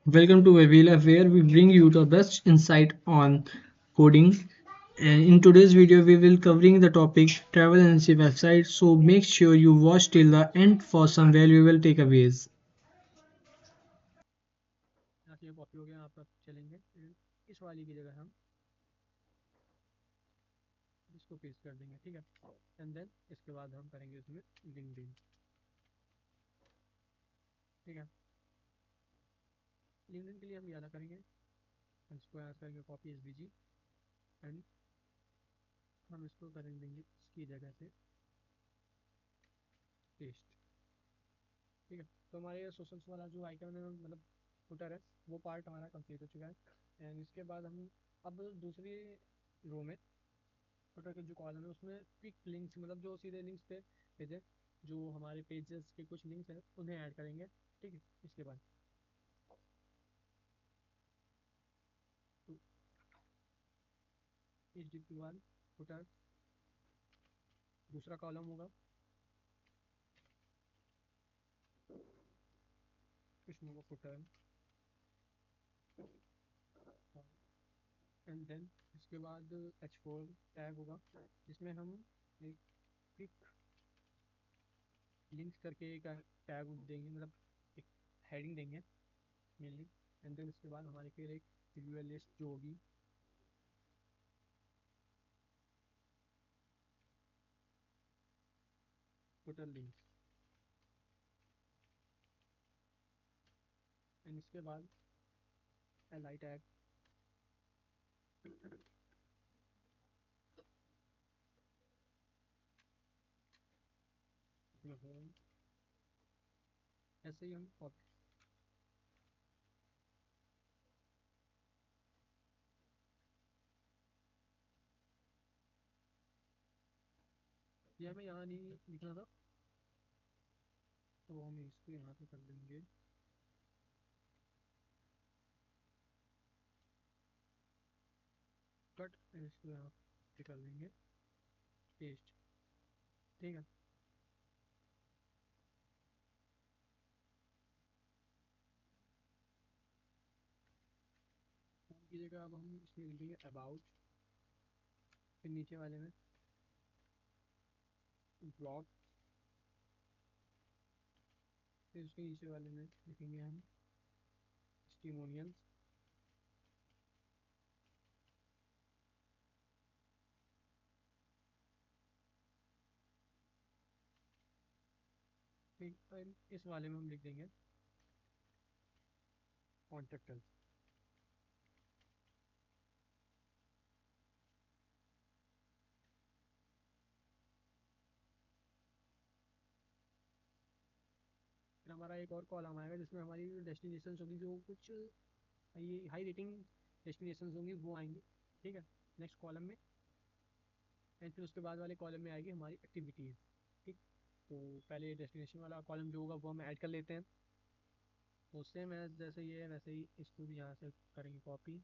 Welcome to Wavila, where we bring you the best insight on coding. And in today's video, we will covering the topic travel agency website. So make sure you watch till the end for some valuable takeaways. यहाँ से ये copy हो गया, यहाँ पर चलेंगे इस वाली की जगह हम इसको पेस्ट कर देंगे, ठीक है। एंड देन इसके बाद हम करेंगे इसमें लिंक्डइन, ठीक है। लिंक्डइन के लिए हम ज़्यादा करेंगे, इसको यहाँ करेंगे कॉपी एसवीजी एंड हम इसको करेंगे देंगे इसकी जगह से पेस्ट, ठीक है। तो हमारे सोशल्स वाला जो आइकन है मतलब फुटर है वो पार्ट हमारा कंप्लीट हो चुका है। एंड इसके बाद हम अब दूसरी रो में फुटर के जो कॉलम है उसमें क्विक लिंक्स मतलब जो सीधे लिंक्स पे भेजे, जो हमारे पेजेस के कुछ लिंक्स हैं उन्हें ऐड करेंगे, ठीक है। इसके बाद तो H D P one footer दूसरा कॉलम होगा, इसमें होगा फुटर एंड देन इसके बाद एच फोर टैग होगा जिसमें हम एक क्विक लिंक्स करके एक टैग देंगे मतलब एक हेडिंग देंगे मेनली। एंड देन इसके बाद हमारे फिर एक यूआरएल लिस्ट जो होगी टोटल लिंक्स एंड इसके बाद एल आई टैग ऐसे ही हम ये हमें यहाँ नहीं लिखना था तो हम इसको यहाँ पे कर देंगे कट एंड इसको यहाँ पे कर देंगे पेस्ट, ठीक है। नाम की जगह अब हम इसमें लिखेंगे अबाउट, फिर नीचे वाले में ब्लॉग, फिर उसके नीचे वाले में लिखेंगे हम टेस्टिमोनियल्स, फिर इस वाले में हम लिख देंगे कॉन्टेक्ट। फिर हमारा एक और कॉलम आएगा जिसमें हमारी डेस्टिनेशन होगी जो कुछ हाई रेटिंग डेस्टिनेशन होंगी वो आएंगी, ठीक है, नेक्स्ट कॉलम में। एंड फिर उसके बाद वाले कॉलम में आएगी हमारी एक्टिविटीज़, ठीक। तो पहले डेस्टिनेशन वाला कॉलम जो होगा वो हम ऐड कर लेते हैं। तो उससे मैं जैसे ये है वैसे ही इसको भी यहाँ से करेंगे कॉपी,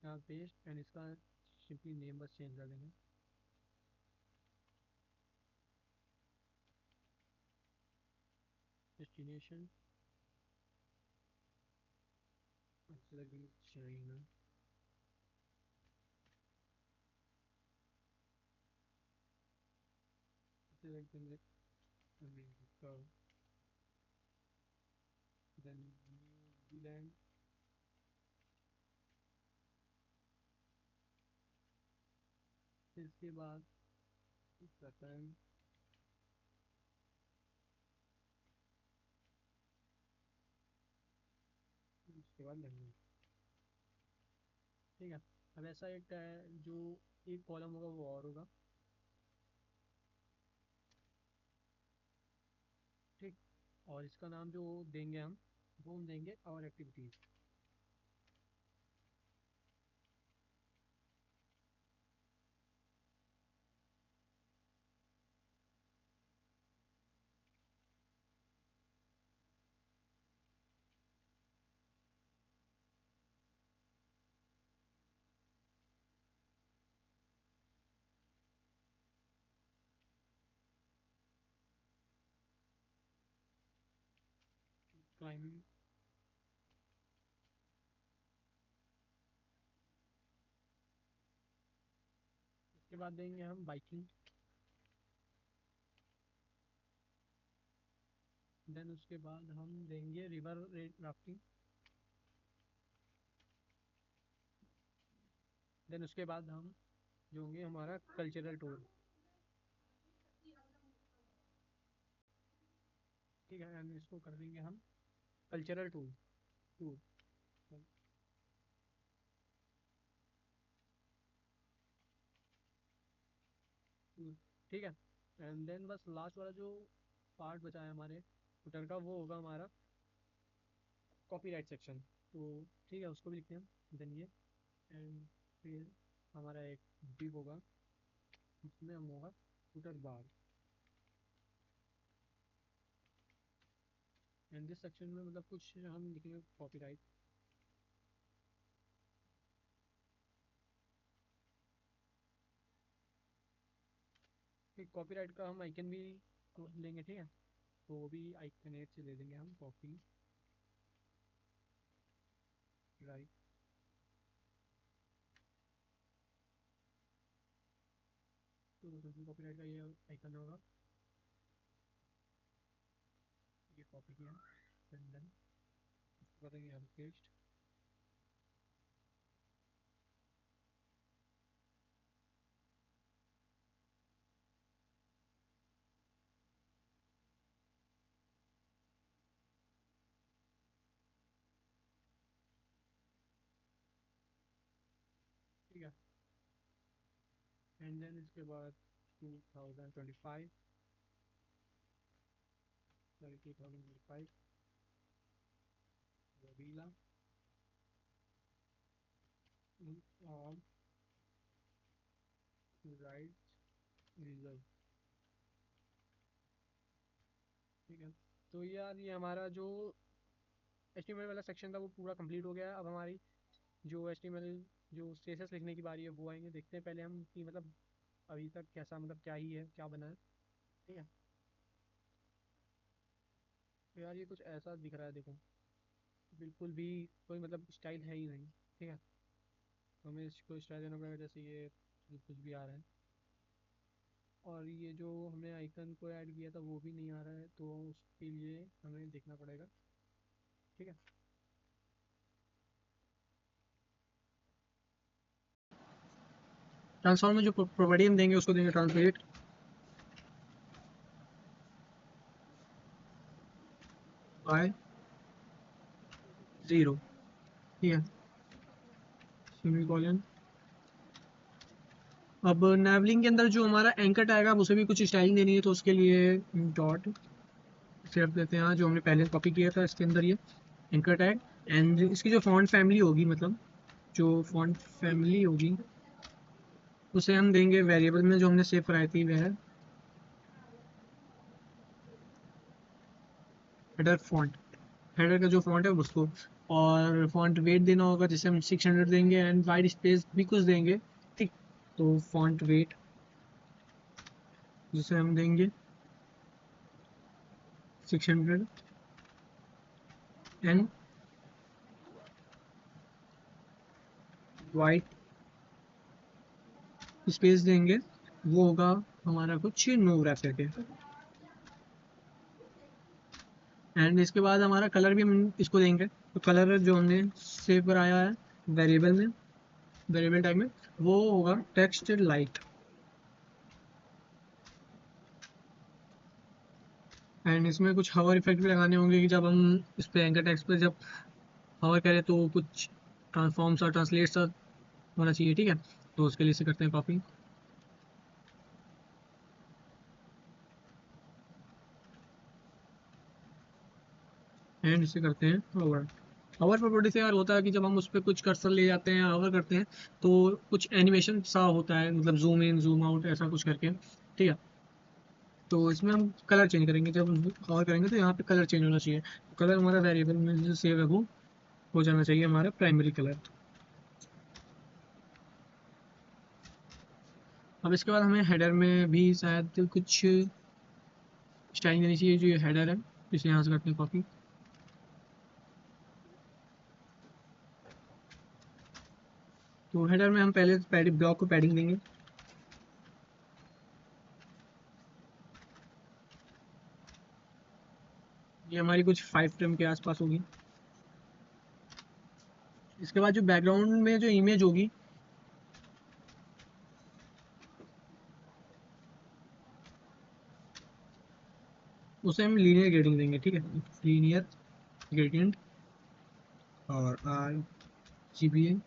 यहाँ पेस्ट एंड इसका सिंपली नेम बस चेंज कर देंगे डेस्टिनेशन चाइना, select देंगे अमेरिका, देन न्यूजीलैंड, इसके बाद जापान, उसके बाद लंदन, ठीक है। अब ऐसा एक जो एक कॉलम होगा वो और होगा, ठीक। और इसका नाम जो देंगे हम वो हम देंगे और एक्टिविटीज़, क्लाइंबिंग, उसके बाद देंगे हम बाइकिंग, देन उसके बाद हम देंगे रिवर राफ्टिंग, देन उसके बाद हम जो होंगे हमारा कल्चरल टूर। ठीक है, एंड इसको कर देंगे हम कल्चरल टूर टूर टूर। ठीक है, एंड देन बस लास्ट वाला जो पार्ट बचा है हमारे फुटर का, वो होगा हमारा कॉपीराइट सेक्शन। तो ठीक है, उसको भी लिखते हैं देन ये, एंड फिर हमारा एक डिव होगा, उसमें हम होगा footer bar, and this section में मतलब कुछ हम लिखेंगे कॉपीराइट। फिर कॉपीराइट का हम आइकन भी लेंगे, ठीक है, तो वो भी आइकन से ले लेंगे हम, कॉपी राइट। तो कॉपीराइट का ये आइकन होगा, ये कॉपी किया, देन उसको करेंगे हम पेस्ट। ठीक है, एंड देन इसके बाद 2025, सॉरी 2025 रवीला ऑन राइट रिजर्व। ठीक है, तो यार ये हमारा जो एचटीएमएल वाला सेक्शन था वो पूरा कंप्लीट हो गया है। अब हमारी जो एचटीएमएल जो सीएसएस लिखने की बारी है वो आएंगे, देखते हैं पहले हम कि मतलब अभी तक कैसा, मतलब क्या ही है, क्या बना है। ठीक है, तो यार ये कुछ ऐसा दिख रहा है, देखो बिल्कुल भी कोई मतलब स्टाइल है ही नहीं। ठीक है, तो हमें इसको स्टाइल देना पड़ेगा, जैसे ये कुछ भी आ रहा है, और ये जो हमने आइकन को ऐड किया था वो भी नहीं आ रहा है, तो उसके लिए हमें देखना पड़ेगा। ठीक है, ट्रांसफॉर्म में जो प्रॉपर्टी हम देंगे उसको देंगे ट्रांसलेट बाय 0। ठीक है, सेमीकोलन। अब नेवलिंग के अंदर जो हमारा एंकर टैग है उसे भी कुछ स्टाइलिंग देनी है, तो उसके लिए डॉट से रख देते हैं, जो हमने पहले कॉपी किया था इसके अंदर ये एंकर टैग। एंड इसकी जो फॉन्ट फैमिली होगी, मतलब जो फॉन्ट फैमिली होगी उसे हम देंगे वेरिएबल में जो हमने सेव कराई थी, वह है हेडर फॉन्ट। हेडर का जो फॉन्ट है उसको, और फॉन्ट वेट देना होगा जिसे हम 600 देंगे, एंड वाइट स्पेस भी कुछ देंगे। ठीक, तो फॉन्ट वेट जिसे हम देंगे 600, एंड वाइट स्पेस देंगे, वो होगा हमारा कुछ नो ग्राफ करके। एंड इसके बाद हमारा कलर भी हम इसको देंगे, तो कलर जो हमने सेव कराया है वेरिएबल में, वेरिएबल टाइप में, वो होगा टेक्स्ट लाइट। एंड इसमें कुछ हवर इफेक्ट भी लगाने होंगे कि जब हम इस पे एंकर टेक्स्ट पे जब हवर करें तो कुछ ट्रांसफॉर्म सा ट्रांसलेट सा होना चाहिए। ठीक है, तो उसके लिए इसे करते हैं कॉपी, एंड इसे करते हैं हवर। हवर प्रॉपर्टी से यार होता है कि जब हम उस पर कुछ कर्सर ले जाते हैं, हवर करते हैं, तो कुछ एनिमेशन सा होता है, मतलब जूम इन जूम आउट ऐसा कुछ करके। ठीक है, तो इसमें हम कलर चेंज करेंगे, जब कवर करेंगे तो यहाँ पे कलर चेंज होना चाहिए। कलर हमारा वेरिएबल में जो सेव है वो हो जाना चाहिए हमारा प्राइमरी कलर। अब इसके बाद हमें हेडर में भी शायद कुछ स्टाइलिंग देनी चाहिए, जो ये हेडर है, इसे यहाँ से करते हैं कॉपी, तो हेडर में हम पहले पैडिंग ब्लॉक को पैडिंग देंगे। ये हमारी कुछ 5 फ्रेम के आसपास होगी। इसके बाद जो बैकग्राउंड में जो इमेज होगी उसे हम लीनियर ग्रेडिंग देंगे, ठीक है। लीनियर ग्रेडियंट और RGBA।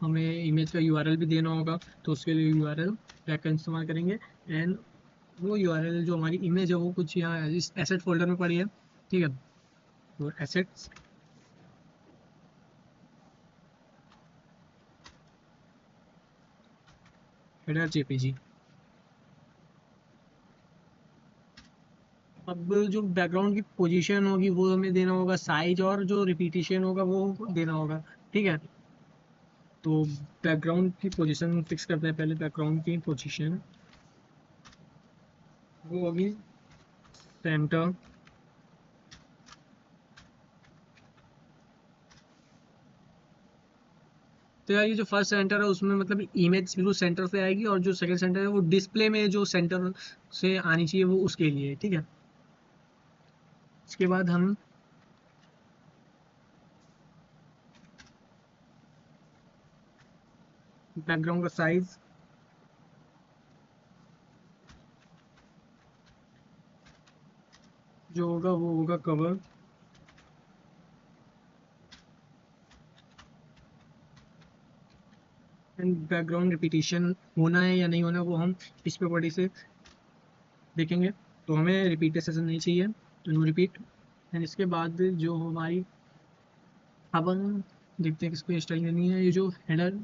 हमें इमेज का URL भी देना होगा, तो उसके लिए URL टैग का इस्तेमाल करेंगे। एंड वो URL जो हमारी इमेज है वो कुछ यहाँ इस एसेट फोल्डर में पड़ी है, ठीक है। तो एसेट्स, हेडर JPG। अब जो बैकग्राउंड की पोजीशन होगी वो हमें देना होगा, साइज और जो रिपीटिशन होगा वो देना होगा, ठीक है। तो बैकग्राउंड की पोजीशन फिक्स करते हैं पहले। बैकग्राउंड की पोजीशन वो होगी सेंटर। तो यार ये जो फर्स्ट सेंटर है उसमें मतलब इमेज बिल्कुल सेंटर से आएगी, और जो सेकंड सेंटर है वो डिस्प्ले में जो सेंटर से आनी चाहिए वो उसके लिए, ठीक है। इसके बाद हम बैकग्राउंड का साइज जो होगा वो होगा कवर। एंड बैकग्राउंड रिपीटिशन होना है या नहीं होना वो हम इस प्रॉपर्टी से देखेंगे। तो हमें रिपीटेशन नहीं चाहिए, तो नो रिपीट। एंड इसके बाद जो हमारी, अब हम देखते हैं किसको स्टाइलिंग देनी है। ये जो हेडर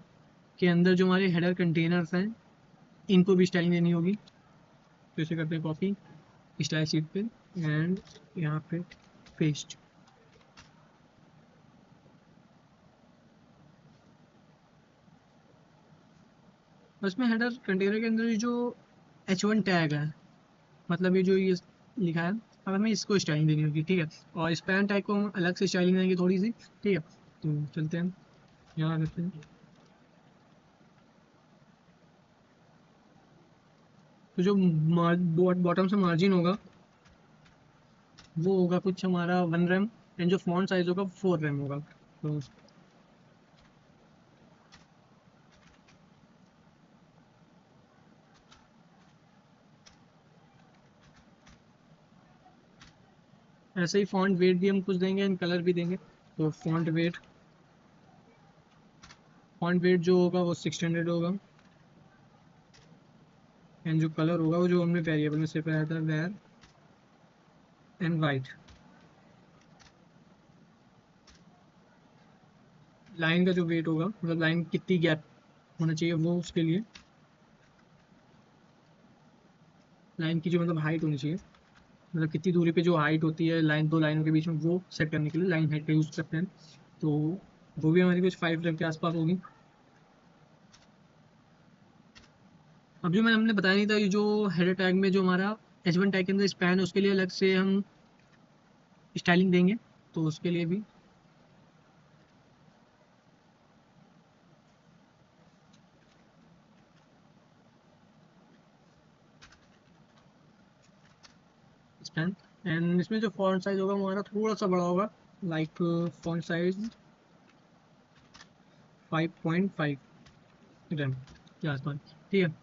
के अंदर जो हमारे हेडर कंटेनर्स हैं इनको भी स्टाइलिंग देनी होगी। तो इसे करते हैं कॉपी स्टाइल शीट पे एंड यहाँ पे पेस्ट। उसमें हेडर कंटेनर के अंदर ये जो H1 टैग है, मतलब ये जो ये लिखा है, अब हमें इसको स्टाइलिंग देनी होगी, ठीक है। और स्पैन टैग को हम अलग से स्टाइलिंग देंगे थोड़ी सी, ठीक है। तो चलते हैं यहाँ करते हैं। तो जो बॉटम से मार्जिन होगा वो होगा कुछ हमारा 1 रैम। एंड जो फॉन्ट साइज होगा 4 रैम होगा। तो ऐसे ही फॉन्ट वेट भी हम कुछ देंगे एंड कलर भी देंगे। तो फॉन्ट वेट जो होगा वो 600 होगा। एंड जो कलर होगा वो जो हमने वेरिएबल में सेव कराया था, वेर एंड वाइट। लाइन का जो वेट होगा, मतलब लाइन कितनी गैप होना चाहिए वो उसके लिए, लाइन की जो मतलब हाइट होनी चाहिए, मतलब कितनी दूरी पे जो हाइट होती है लाइन, दो लाइनों के बीच में, वो सेट करने के लिए लाइन हाइट का यूज़ करते हैं। तो वो भी हमारी कुछ 5 रैम के आसपास होगी। अब जो मैं हमने बताया नहीं था, ये जो हेडर टैग में जो हमारा H1 टैग के अंदर स्पैन है उसके लिए अलग से हम स्टाइलिंग देंगे। तो उसके लिए भी स्पैन। एंड इसमें जो फॉन्ट साइज होगा वो हमारा थोड़ा सा बड़ा होगा, लाइक फॉन्ट साइज 5.5 रैम के आसपास, ठीक है।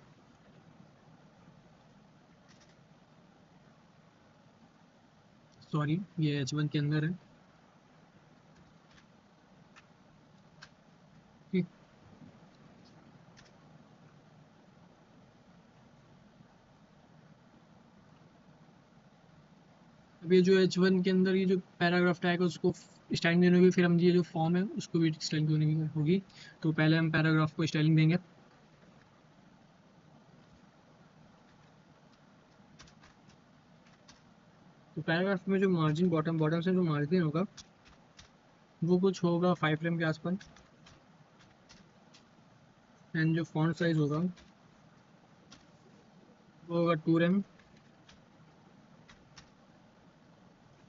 सॉरी, ये H1 के अंदर है, ठीक। अब ये जो H1 के अंदर ये जो पैराग्राफ टैग है उसको स्टाइलिंग देनी होगी। फिर हम ये जो फॉर्म है उसको भी स्टाइलिंग देनी होगी। तो पहले हम पैराग्राफ को स्टाइलिंग देंगे। तो पैराग्राफ में जो मार्जिन, बॉटम बॉटम से जो मार्जिन होगा वो कुछ होगा 5 रैम के आसपास। एंड जो फॉन्ट साइज होगा वो होगा 2 rem।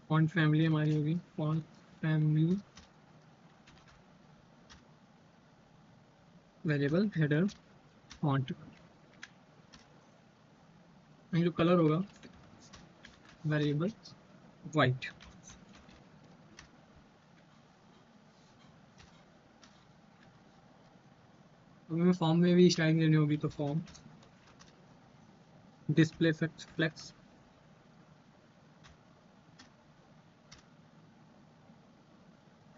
फॉन्ट फैमिली हमारी होगी font family variable header font. And जो कलर होगा वेरिएबल वाइट। हमें फॉर्म में भी स्टाइलिंग देनी होगी तो form display flex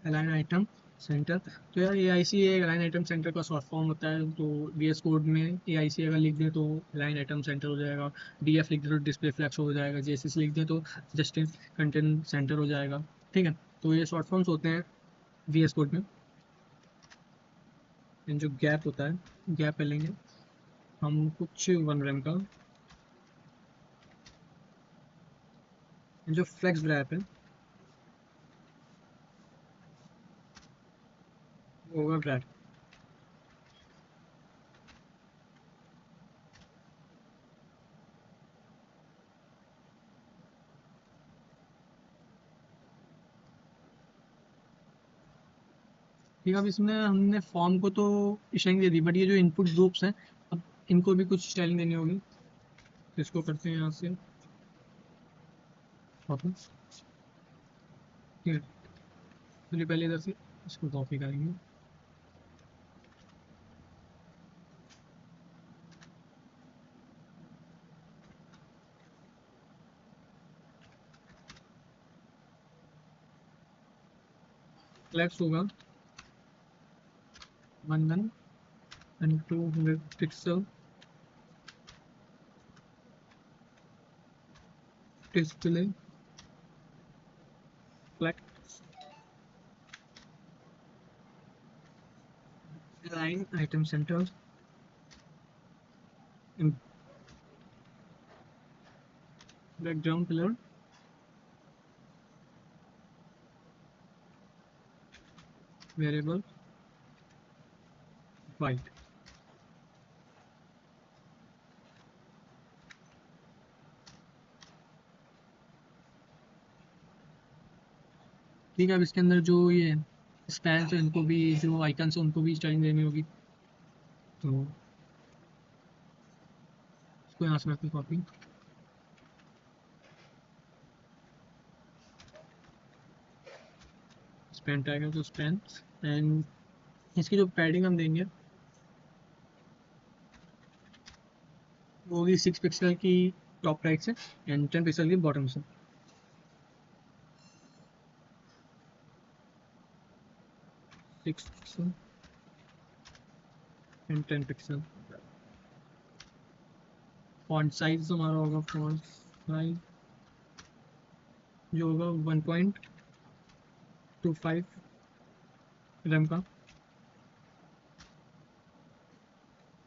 align item centre. तो यार A I C align item centre का शॉर्ट फॉर्म होता है। तो वी एस कोड में ए आई सी अगर लिख दें तो अलाइन आइटम सेंटर हो जाएगा। डी एफ लिख दें तो डिस्प्ले फ्लैक्स हो जाएगा। जे एस एस लिख दें तो जस्ट इन कंटेंट सेंटर हो जाएगा। ठीक है, तो ये शॉर्ट फॉर्म्स होते हैं वी एस कोड में। जो गैप होता है गैप ले लेंगे हम कुछ 1 rem का। जो फ्लेक्स ग्रैप है वो होगा ग्रैप। ठीक है, अब इसमें हमने फॉर्म को तो स्टाइलिंग दे दी, बट ये जो इनपुट ग्रुप्स हैं अब इनको भी कुछ स्टाइलिंग देनी होगी। तो इसको करते हैं यहाँ से कॉपी। ठीक है, चलिए पहले इधर से इसको कॉपी करेंगे। फ्लैक्स होगा 1 and 200 pixel display flex line item center in background color variable white। ठीक है, अब इसके अंदर जो ये स्पैन्स है इनको भी, जो आइकन्स है उनको भी स्टाइलिंग देनी होगी। तो इसको यहाँ से करते कॉपी। स्पैन टैग है तो स्पैन। एंड इसकी जो पैडिंग हम देंगे वो होगी 6 पिक्सल की टॉप राइट से एंड 10 पिक्सल की बॉटम से। 6 pixel and 10 pixel. Font size हमारा होगा फॉन्ट साइज जो होगा 1.25 रैम का।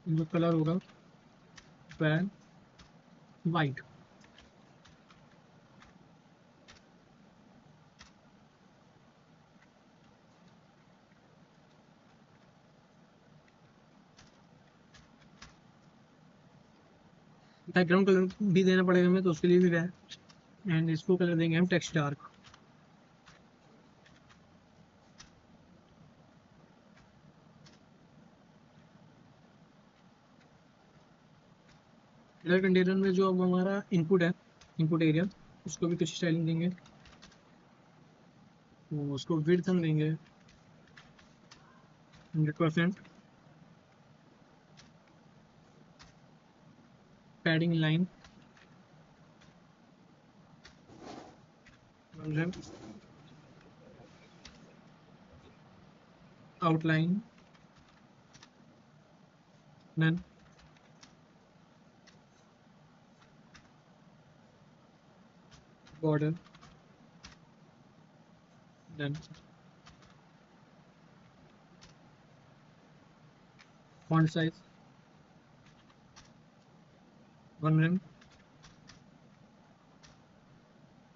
जो कलर होगा वह वाइट। बैकग्राउंड कलर भी देना पड़ेगा हमें, तो उसके लिए भी वह। एंड इसको कलर देंगे हम टेक्स्ट डार्क। कलर कंटेनर में जो अब हमारा इनपुट है, इनपुट एरिया, उसको भी कुछ स्टाइलिंग देंगे। तो उसको विड्थ हम देंगे 100%। Padding line 100। Outline none. Border none. Font size 1 rem।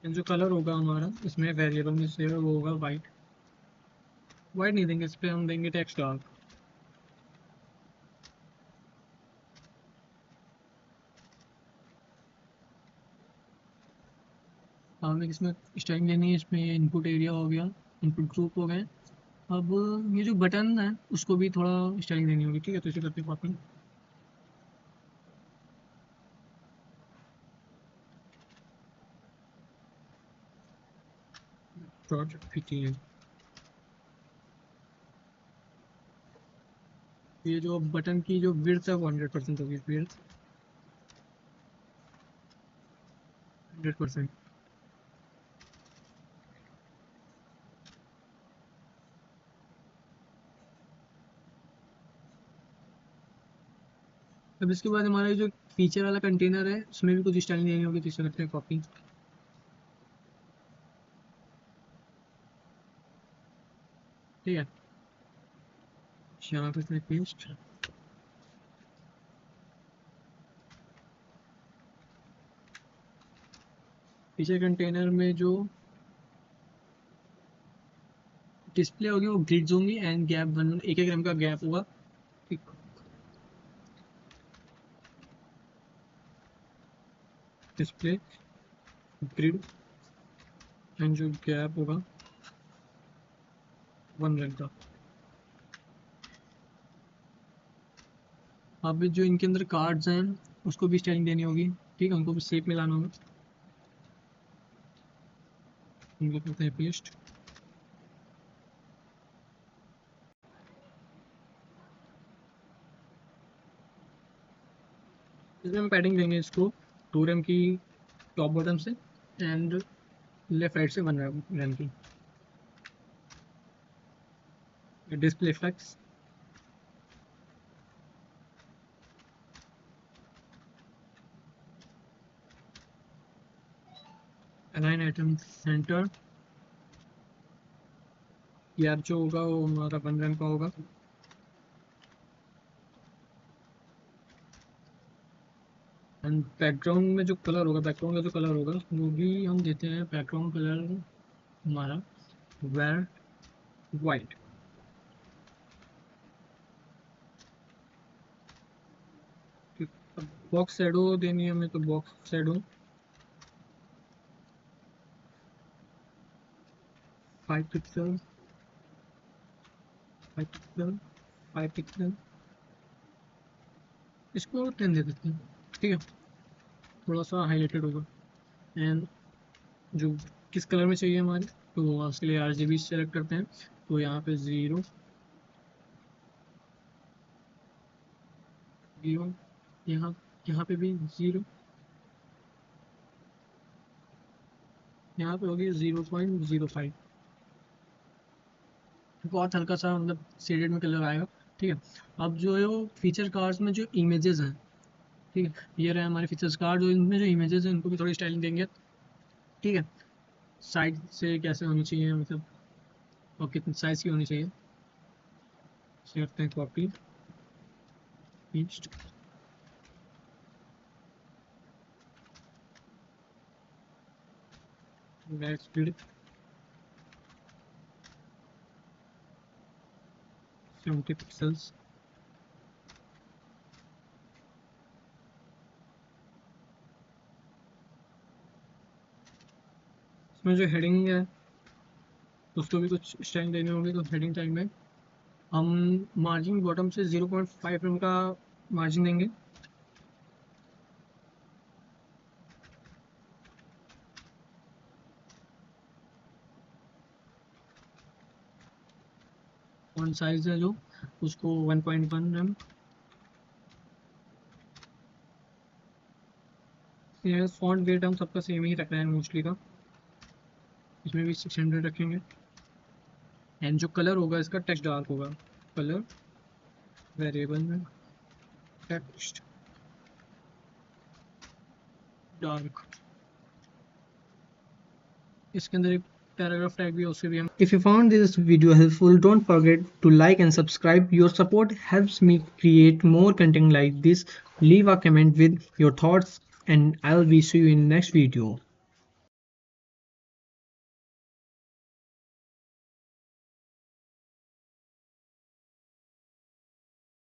जो कलर होगा हमारा इसमें वेरिएबल में से वो होगा वाइट। वाइट नहीं देंगे, इस पर हम देंगे टेक्स्ट डार्क। हमें इसमें स्टाइलिंग देनी है। इसमें इनपुट एरिया हो गया, इनपुट ग्रुप हो गए। अब ये जो बटन है उसको भी थोड़ा स्टाइलिंग देनी होगी। ठीक है, तो इसे करते हैं कॉपी। Dot ptn। ये जो बटन की जो विड्थ है वो 100% होगी। विड्थ 100%। अब इसके बाद हमारा जो फीचर वाला कंटेनर है उसमें भी कुछ स्टाइलिंग देनी होगी, तो इसे करते हैं कॉपी। ठीक है, यहाँ पे पेस्ट। फीचर कंटेनर में जो डिस्प्ले होगी वो ग्रिड्स होंगी एंड गैप 1 का गैप होगा। ठीक, डिस्प्ले ग्रिड एंड जो गैप होगा 1 का। अब जो इनके अंदर कार्ड्स हैं उसको भी स्टाइलिंग देनी होगी। ठीक है, उनको भी शेप में लाना होगा। उनको करते हैं पेस्ट। इसमें हम पैडिंग देंगे इसको 2 रैम की टॉप बॉटम से एंड लेफ्ट राइट से 1 रैम की। Display flex, align item centre. यार जो होगा वो हमारा 1 रैम का होगा। एंड बैकग्राउंड में जो कलर होगा, बैकग्राउंड का जो कलर होगा वो भी हम देते हैं बैकग्राउंड कलर हमारा वेर वाइट। बॉक्स शेडो देनी है हमें, तो box shadow 5 pixel 5 pixel 5 pixel, इसको 10 दे देते हैं। ठीक है, थोड़ा सा हाईलाइटेड होगा। एंड जो किस कलर में चाहिए हमारे, तो उसके लिए RGB सेलेक्ट करते हैं। तो यहाँ पे 0 0, यहाँ यहाँ पे भी 0, यहाँ पे होगी 0.05। बहुत हल्का सा मतलब शेडेड में कलर आएगा। ठीक है, अब जो है वो फीचर कार्ड्स में जो इमेजेस हैं, ठीक है, ये रहे हमारे फीचर्स कार्ड। जो इनमें जो इमेजेस हैं उनको भी थोड़ी स्टाइलिंग देंगे। ठीक है, साइड से कैसे होनी चाहिए, मतलब और कितनी साइज की होनी चाहिए, इसे करते हैं कॉपी पेस्ट। Next 70 pixels. इसमें जो हेडिंग है उसको भी कुछ स्टाइलिंग देनी होगी। तो हेडिंग टाइम में हम मार्जिन बॉटम से 0.5 mm का मार्जिन देंगे। फॉन्ट साइज है जो उसको 1.1 mm। ये फॉन्ट वेट हम सबका सेम ही रख रहे हैं मोस्टली का, इसमें भी 600 रखेंगे। एंड जो कलर होगा इसका टेक्स्ट डार्क होगा। कलर वेरिएबल में टेक्स्ट डार्क, इसके अंदर एक पैराग्राफ टैग भी है, उससे भी हम। If you found this video helpful, don't forget to like and subscribe. Your support helps me create more content like this. Leave a comment with your thoughts and I'll be see you in next video.